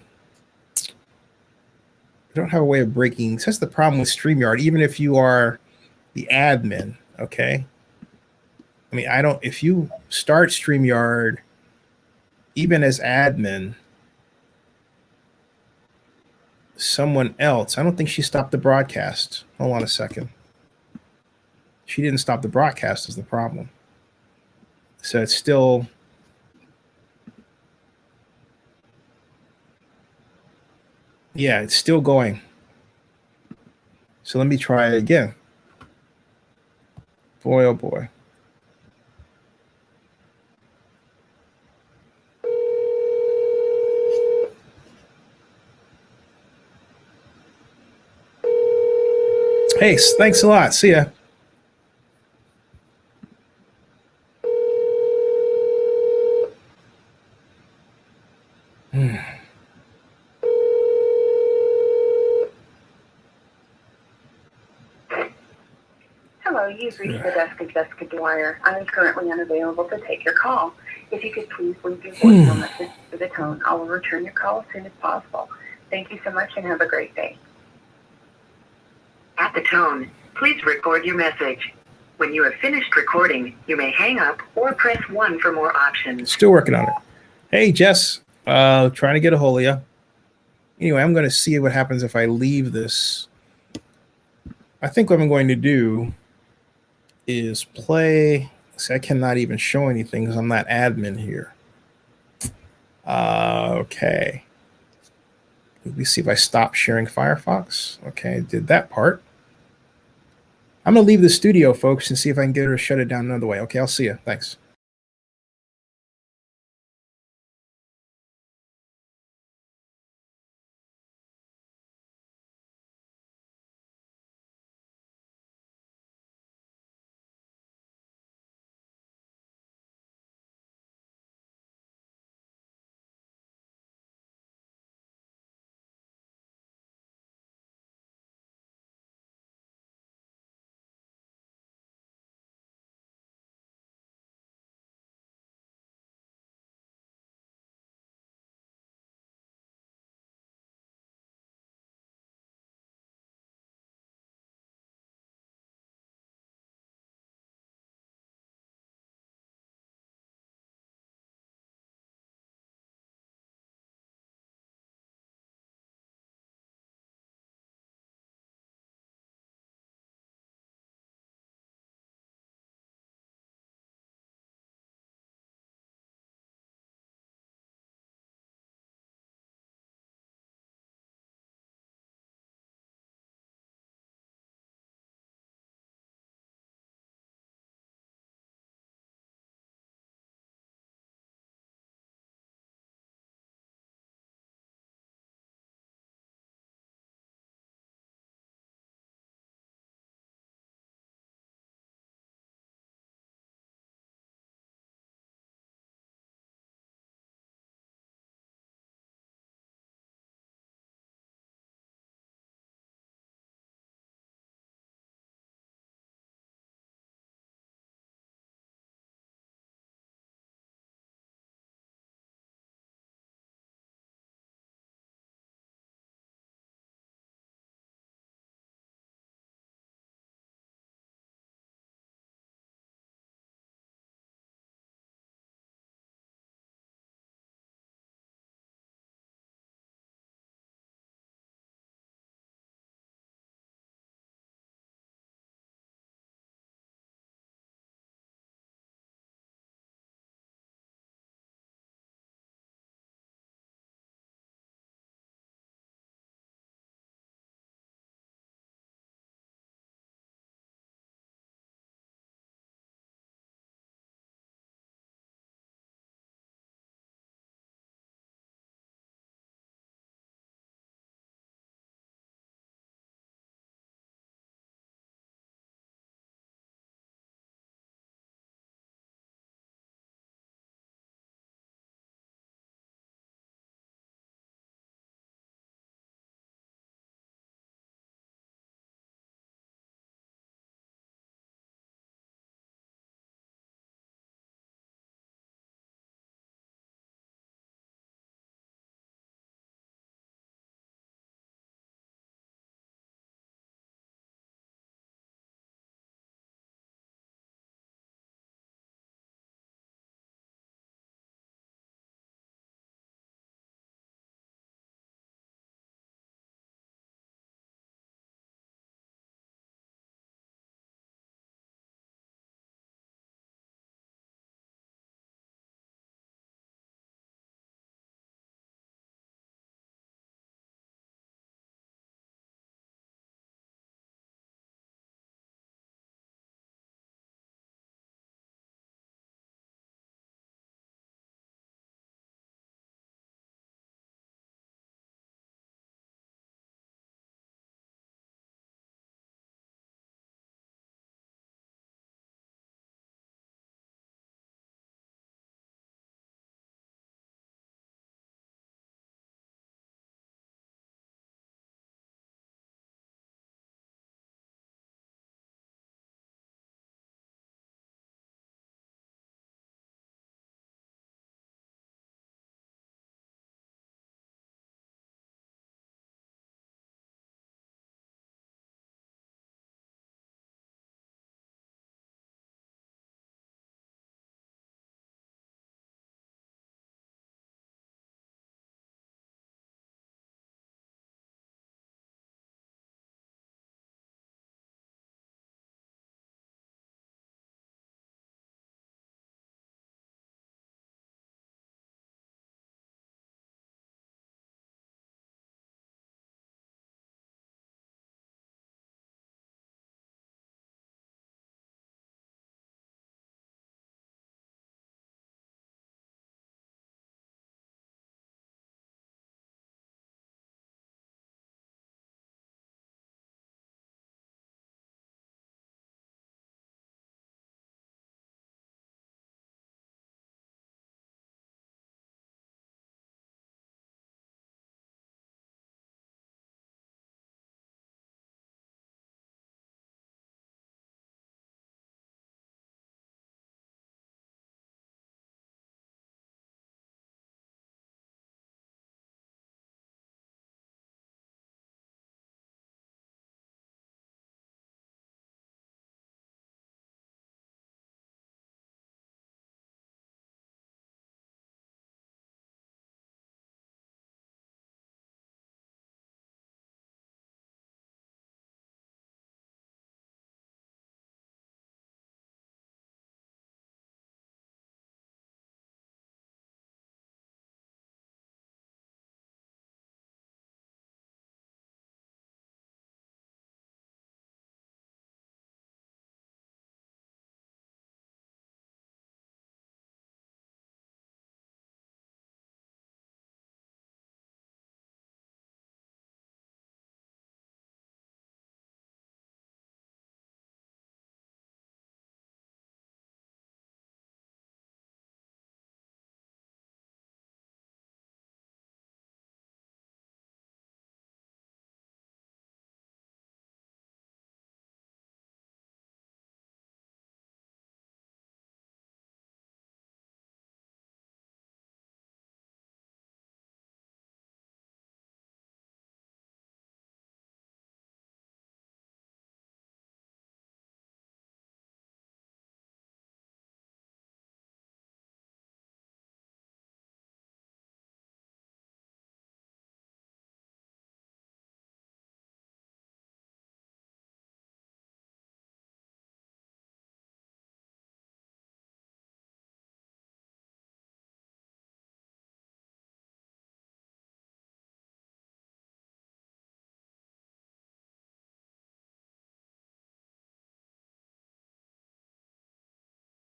don't have a way of breaking. That's the problem with StreamYard. Even if you are the admin, okay? I mean, I don't, if you start StreamYard, even as admin, someone else, I don't think she stopped the broadcast. Hold on a second. She didn't stop the broadcast is the problem. So it's still, yeah, it's still going. So let me try it again. Boy, oh boy. Hey, thanks a lot. See ya. Hello, you've reached the desk of Jessica Dwyer. I am currently unavailable to take your call. If you could please leave your voicemail message for the tone, I will return your call as soon as possible. Thank you so much and have a great day. At the tone, please record your message. When you have finished recording, you may hang up or press 1 for more options. Still working on it. Hey, Jess, trying to get a hold of you. Anyway, I'm going to see what happens if I leave this. I think what I'm going to do is play. See, I cannot even show anything because I'm not admin here. Okay. Let me see if I stop sharing Firefox. Okay, I did that part. I'm going to leave the studio, folks, and see if I can get her to shut it down another way. Okay, I'll see you. Thanks.